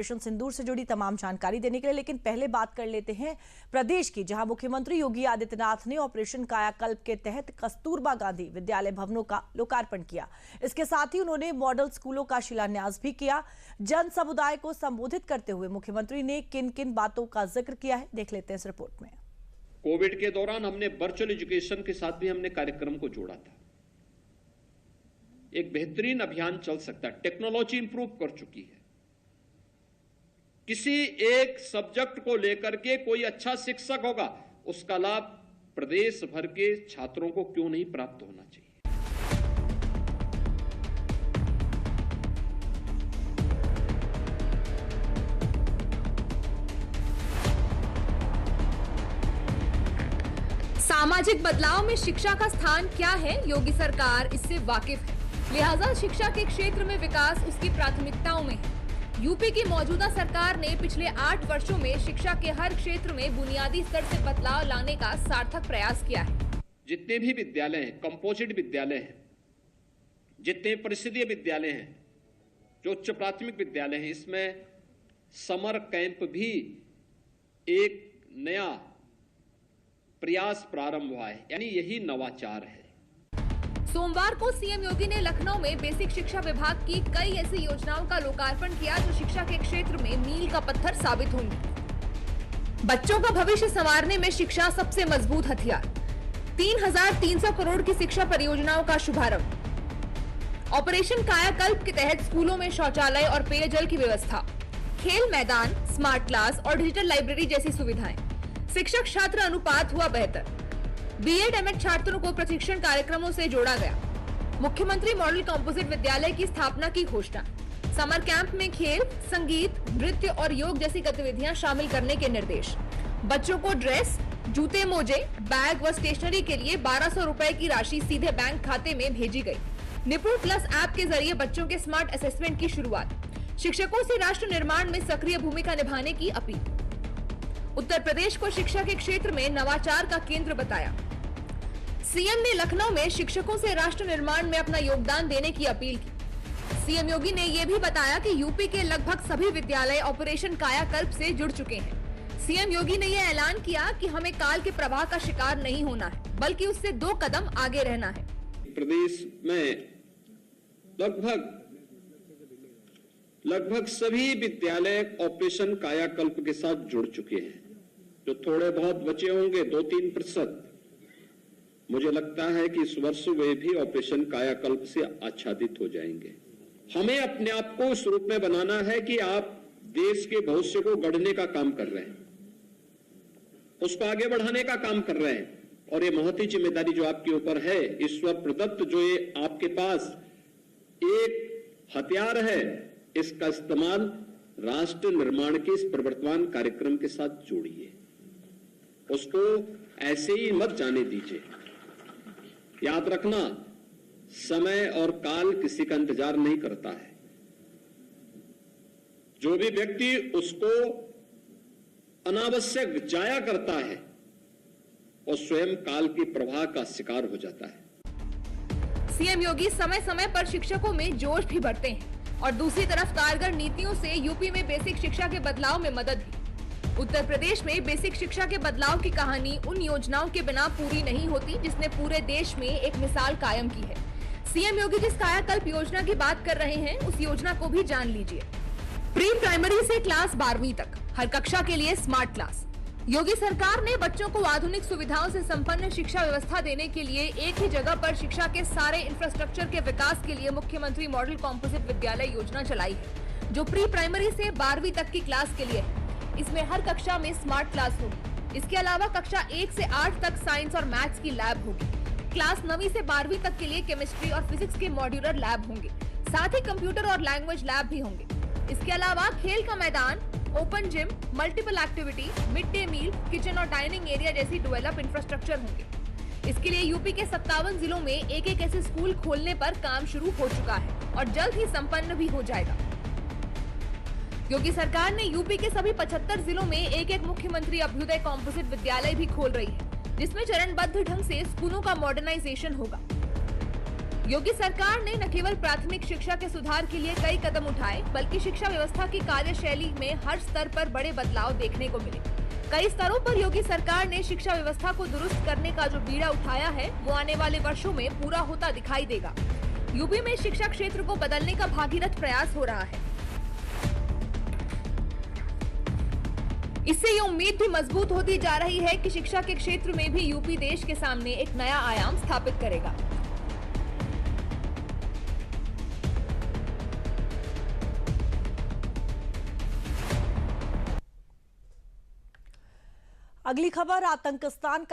Operation सिंदूर से जुड़ी तमाम जानकारी देने के लिए। लेकिन पहले बात कर लेते हैं प्रदेश की, जहां मुख्यमंत्री योगी आदित्यनाथ ने ऑपरेशन कायाकल्प के तहत कस्तूरबा गांधी विद्यालय भवनों का लोकार्पण किया। इसके साथ ही उन्होंने मॉडल स्कूलों का शिलान्यास भी किया। जन समुदाय को संबोधित करते हुए मुख्यमंत्री ने किन किन बातों का जिक्र किया है, देख लेते हैं इस रिपोर्ट में। कोविड के दौरान हमने वर्चुअल एजुकेशन के साथ भी हमने कार्यक्रम को जोड़ा था। एक बेहतरीन अभियान चल सकता है। टेक्नोलॉजी इंप्रूव कर चुकी है। किसी एक सब्जेक्ट को लेकर के कोई अच्छा शिक्षक होगा, उसका लाभ प्रदेश भर के छात्रों को क्यों नहीं प्राप्त होना चाहिए। सामाजिक बदलाव में शिक्षा का स्थान क्या है, योगी सरकार इससे वाकिफ है। लिहाजा शिक्षा के क्षेत्र में विकास उसकी प्राथमिकताओं में है। यूपी की मौजूदा सरकार ने पिछले 8 वर्षों में शिक्षा के हर क्षेत्र में बुनियादी स्तर से बदलाव लाने का सार्थक प्रयास किया है। जितने भी विद्यालय हैं, कंपोजिट विद्यालय हैं, जितने परिषदीय विद्यालय हैं, जो उच्च प्राथमिक विद्यालय हैं, इसमें समर कैंप भी एक नया प्रयास प्रारंभ हुआ है, यानी यही नवाचार है। सोमवार को सीएम योगी ने लखनऊ में बेसिक शिक्षा विभाग की कई ऐसी योजनाओं का लोकार्पण किया जो शिक्षा के क्षेत्र में मील का पत्थर साबित होंगी। बच्चों का भविष्य संवारने में शिक्षा सबसे मजबूत हथियार। 3,300 करोड़ की शिक्षा परियोजनाओं का शुभारंभ। ऑपरेशन कायाकल्प के तहत स्कूलों में शौचालय और पेयजल की व्यवस्था, खेल मैदान, स्मार्ट क्लास और डिजिटल लाइब्रेरी जैसी सुविधाएं। शिक्षक छात्र अनुपात हुआ बेहतर। बीएड एमएड छात्रों को प्रशिक्षण कार्यक्रमों से जोड़ा गया। मुख्यमंत्री मॉडल कंपोजिट विद्यालय की स्थापना की घोषणा। समर कैंप में खेल, संगीत, नृत्य और योग जैसी गतिविधियां शामिल करने के निर्देश। बच्चों को ड्रेस, जूते, मोजे, बैग व स्टेशनरी के लिए 1200 रुपए की राशि सीधे बैंक खाते में भेजी गई। निपुण प्लस ऐप के जरिए बच्चों के स्मार्ट असेसमेंट की शुरुआत। शिक्षकों से राष्ट्र निर्माण में सक्रिय भूमिका निभाने की अपील। उत्तर प्रदेश को शिक्षा के क्षेत्र में नवाचार का केंद्र बताया। सीएम ने लखनऊ में शिक्षकों से राष्ट्र निर्माण में अपना योगदान देने की अपील की। सीएम योगी ने यह भी बताया कि यूपी के लगभग सभी विद्यालय ऑपरेशन कायाकल्प से जुड़ चुके हैं। सीएम योगी ने यह ऐलान किया कि हमें काल के प्रभाव का शिकार नहीं होना है, बल्कि उससे 2 कदम आगे रहना है। प्रदेश में लगभग सभी विद्यालय ऑपरेशन कायाकल्प के साथ जुड़ चुके हैं। जो थोड़े बहुत बचे होंगे 2-3%, मुझे लगता है कि इस वर्ष वे भी ऑपरेशन कायाकल्प से आच्छादित हो जाएंगे। हमें अपने आप को इस रूप में बनाना है कि आप देश के भविष्य को गढ़ने का काम कर रहे हैं, उसको आगे बढ़ाने का काम कर रहे हैं। और ये महती जिम्मेदारी जो आपके ऊपर है, ईश्वर प्रदत्त जो ये आपके पास एक हथियार है, इसका इस्तेमाल राष्ट्र निर्माण के इस प्रवर्तमान कार्यक्रम के साथ जोड़िए। उसको ऐसे ही मत जाने दीजिए। याद रखना, समय और काल किसी का इंतजार नहीं करता है। जो भी व्यक्ति उसको अनावश्यक जाया करता है, वो स्वयं काल के प्रवाह का शिकार हो जाता है। सीएम योगी समय समय पर शिक्षकों में जोश भी भरते हैं और दूसरी तरफ कारगर नीतियों से यूपी में बेसिक शिक्षा के बदलाव में मदद भी। उत्तर प्रदेश में बेसिक शिक्षा के बदलाव की कहानी उन योजनाओं के बिना पूरी नहीं होती जिसने पूरे देश में एक मिसाल कायम की है। सीएम योगी जिस कायाकल्प योजना की बात कर रहे हैं, उस योजना को भी जान लीजिए। प्री प्राइमरी से क्लास 12वीं तक हर कक्षा के लिए स्मार्ट क्लास। योगी सरकार ने बच्चों को आधुनिक सुविधाओं से संपन्न शिक्षा व्यवस्था देने के लिए एक ही जगह पर शिक्षा के सारे इंफ्रास्ट्रक्चर के विकास के लिए मुख्यमंत्री मॉडल कंपोजिट विद्यालय योजना चलाई है, जो प्री प्राइमरी से 12वीं तक की क्लास के लिए है। इसमें हर कक्षा में स्मार्ट क्लास होगी। इसके अलावा कक्षा 1 से 8 तक साइंस और मैथ्स की लैब होगी। क्लास 9वीं से 12वीं तक के लिए केमिस्ट्री और फिजिक्स के मॉड्यूलर लैब होंगे। साथ ही कंप्यूटर और लैंग्वेज लैब भी होंगे। इसके अलावा खेल का मैदान, open gym, multiple activity, mid day meal, kitchen और डाइनिंग एरिया जैसी डेवलप इंफ्रास्ट्रक्चर होंगे। इसके लिए यूपी के 57 जिलों में एक ऐसे स्कूल खोलने पर काम शुरू हो चुका है और जल्द ही संपन्न भी हो जाएगा। योगी सरकार ने यूपी के सभी 75 जिलों में एक मुख्यमंत्री अभ्युदय कंपोजिट विद्यालय भी खोल रही है, जिसमें चरणबद्ध ढंग से स्कूलों का मॉडर्नाइजेशन होगा। योगी सरकार ने न केवल प्राथमिक शिक्षा के सुधार के लिए कई कदम उठाए, बल्कि शिक्षा व्यवस्था की कार्यशैली में हर स्तर पर बड़े बदलाव देखने को मिले। कई स्तरों पर योगी सरकार ने शिक्षा व्यवस्था को दुरुस्त करने का जो बीड़ा उठाया है, वो आने वाले वर्षों में पूरा होता दिखाई देगा। यूपी में शिक्षा क्षेत्र को बदलने का भागीरथ प्रयास हो रहा है। इससे ये उम्मीद भी मजबूत होती जा रही है कि शिक्षा के क्षेत्र में भी यूपी देश के सामने एक नया आयाम स्थापित करेगा। अगली खबर, आतंकिस्तान का